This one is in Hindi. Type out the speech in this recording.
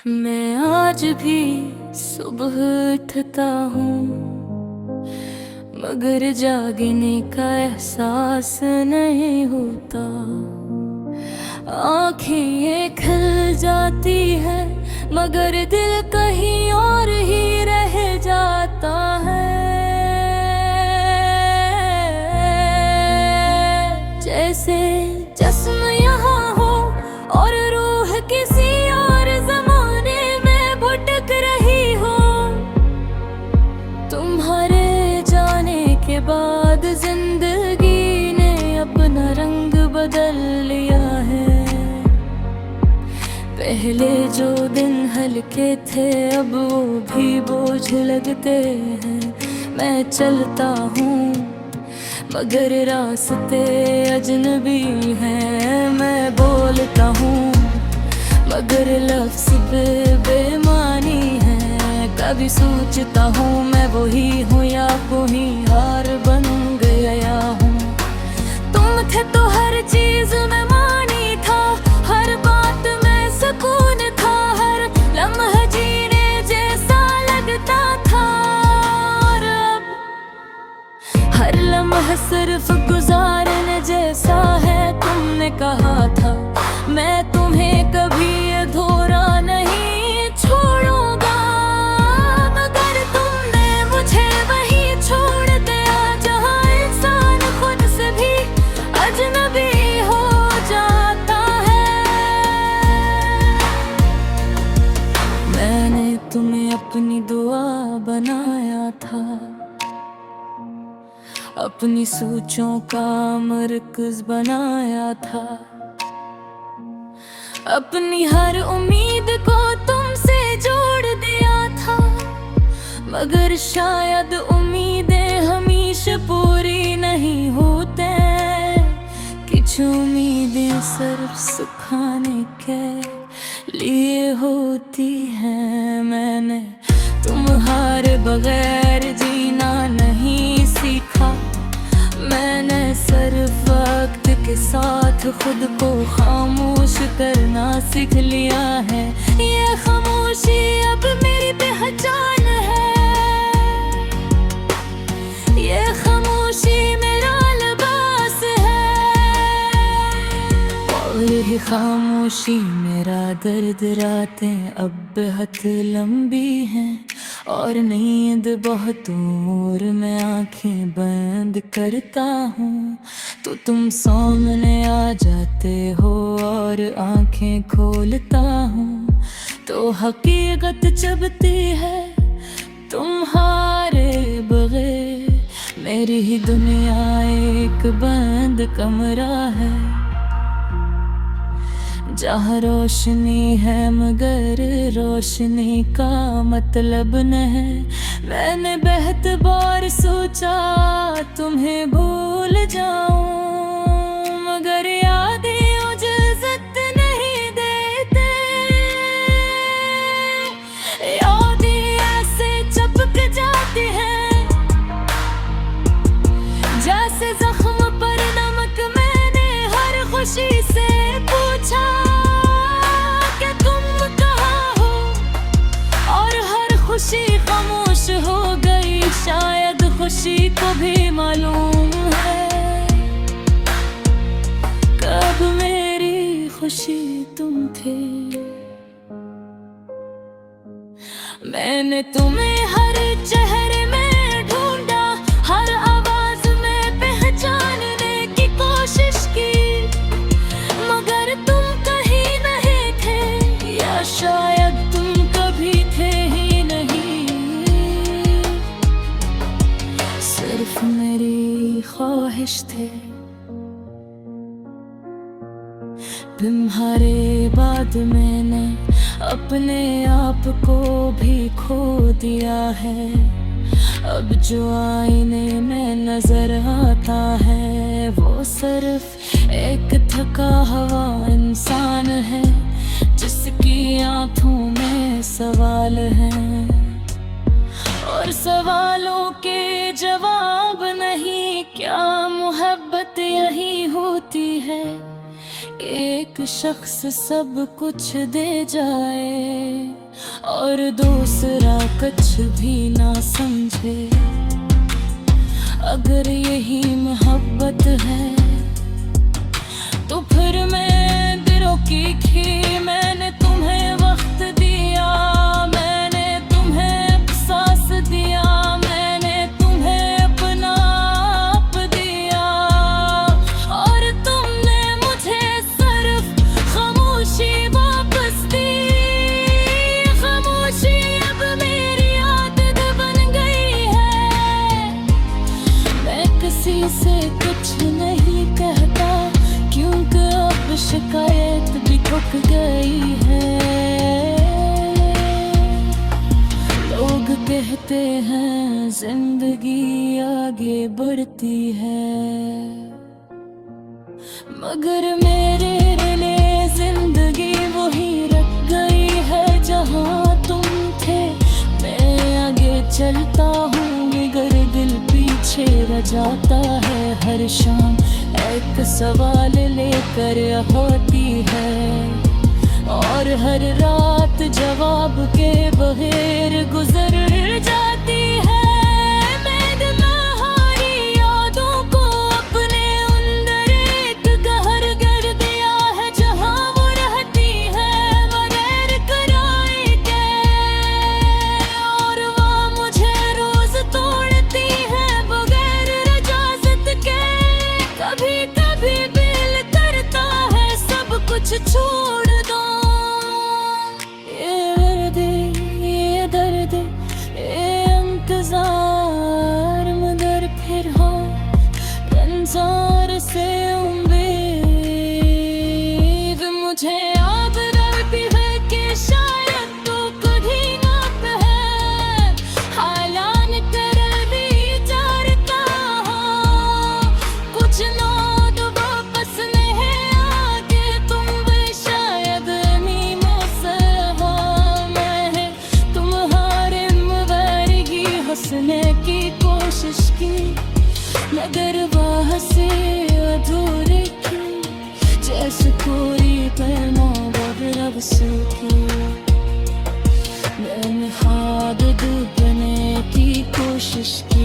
मैं आज भी सुबह उठता हूँ, मगर जागने का एहसास नहीं होता। आँखें ये खिल जाती है, मगर दिल कहीं और ही रह जाता है। जैसे जिस्म यहाँ हो और रूह किसी और ज़माने में भटक रही हो। तुम्हारे जाने के बाद जिंदगी ने अपना रंग बदल लिया है। पहले जो दिन हल्के थे अब वो भी बोझ लगते हैं। मैं चलता हूँ मगर रास्ते अजनबी हैं। मैं बोलता हूँ मगर लफ्ज़ बेमानी है। कभी सोचता हूँ मैं वही हूँ या कोई हार बन गया हूँ। तुम थे तो हर चीज में मानी था, हर बात में सुकून था, हर लम्हा जीने जैसा लगता था। और अब हर लम्हा सिर्फ गुजारने जैसा है। तुमने कहा था मैं तुम्हें कभी अधूरा नहीं छोड़ूंगा, मगर तुमने मुझे वहीं छोड़ दिया जहाँ इंसान खुद से भी अजनबी हो जाता है। मैंने तुम्हें अपनी दुआ बनाया था, अपनी सोचों का मरकज बनाया था। अपनी हर उम्मीद को तुमसे जोड़ दिया था, मगर शायद उम्मीदें हमेशा पूरी नहीं होते। कुछ उम्मीदें सिर्फ सुखाने के लिए होती हैं। मैंने तुम्हारे बगैर जीना नहीं सीखा। मैंने सिर्फ वक्त के साथ खुद को खामोश करना सीख लिया है। ये खामोशी अब मेरी पहचान है, ये खामोशी मेरा लिबास है। और ये खामोशी मेरा दर्द। रातें अब बेहद लंबी हैं और नींद बहुत दूर। मैं आंखें बंद करता हूँ तो तुम सामने आ जाते हो, और आंखें खोलता हूँ तो हकीकत चुभती है तुम्हारे बगैर। मेरी ही दुनिया एक बंद कमरा है जहाँ रोशनी है मगर रोशनी का मतलब नहीं। मैंने बेहद बार सोचा तुम्हें भूल जाऊं, मगर यादें इजाज़त नहीं देते। यादें ऐसे चिपक जाती हैं जैसे जख्म पर नमक। मैंने हर खुशी से पूछा कि तुम कहाँ हो, और हर खुशी खामोश हो गई। शायद खुशी को भी मालूम है कब मेरी खुशी तुम थे। मैंने तुम्हें हर चेहरे में ढूंढा, हर आवाज में पहचानने की कोशिश की, मगर तुम कहीं नहीं थे, या शायद तुम कभी थे ही नहीं। सिर्फ मेरी ख्वाहिश थे। तुम्हारे बाद मैंने अपने आप को भी खो दिया है। अब जो आईने में नजर आता है वो सिर्फ एक थका हुआ इंसान है जिसकी आंखों में सवाल हैं, और सवालों के जवाब नहीं। क्या मोहब्बत यही होती है एक शख्स सब कुछ दे जाए और दूसरा कुछ भी ना समझे। अगर यही मोहब्बत है तो फिर मैं दिलों की खी। मैंने तुम्हें वक्त दिया, मैंने तुम्हें एहसास दिया, मैंने तुम्हें अपना आप दिया और तुमने मुझे सिर्फ खामोशी वापस दी। खामोशी अब मेरी आदत बन गई है। मैं किसी से कुछ नहीं कहता क्योंकि अब शिकायत भी थक गई है। लोग कहते हैं जिंदगी आगे बढ़ती है, मगर मेरे लिए जिंदगी वही रख गई है जहाँ तुम थे। मैं आगे चलता हूँ मगर दिल पीछे रह जाता है। हर शाम एक सवाल लेकर होती है और हर रात जवाब के बगैर गुजर जाती है। मैंने तुम्हारी यादों को अपने अंदर एक घर कर दिया है जहाँ वो रहती है बगैर कराए के, और वो मुझे रोज तोड़ती है बगैर इजाजत के। कभी कभी दिल करता है सब कुछ छोड़ दो। ये दर्द ये इंतजार मगर फिर हो इंतजार से उम्मीद। मुझे याद रहती है कि शायद तू कभी ना कहे हालान कर भी जाता हो। कुछ लोग वापस नहीं आके तुम भी शायद मीमों से हो। मैं तुम्हारे मगरगी हंसने की कोशिश की मगर वह से अधूरी की, जैसे कोई पैमा रब से की। मैंने ख्वाब डूबने की कोशिश की